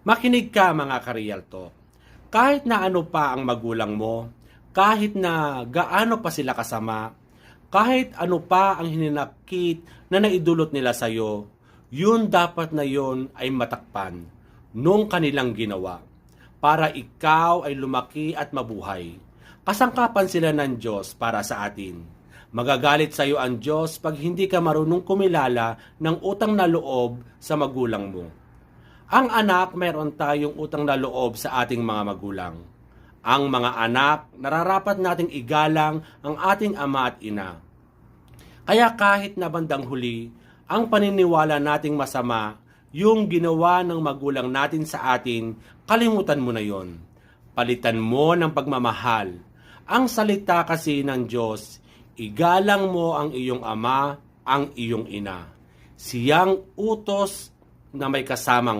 Makinig ka mga karealto. Kahit na ano pa ang magulang mo, kahit na gaano pa sila kasama, kahit ano pa ang hininakit na naidulot nila sa iyo, yun dapat na yun ay matakpan nung kanilang ginawa para ikaw ay lumaki at mabuhay. Kasangkapan sila ng Diyos para sa atin. Magagalit sa iyo ang Diyos pag hindi ka marunong kumilala ng utang na loob sa magulang mo. Ang anak, mayroon tayong utang na loob sa ating mga magulang. Ang mga anak, nararapat nating igalang ang ating ama at ina. Kaya kahit na bandang huli, ang paniniwala nating masama, yung ginawa ng magulang natin sa atin, kalimutan mo na yon. Palitan mo ng pagmamahal. Ang salita kasi ng Diyos, igalang mo ang iyong ama, ang iyong ina. Siyang utos na may kasamang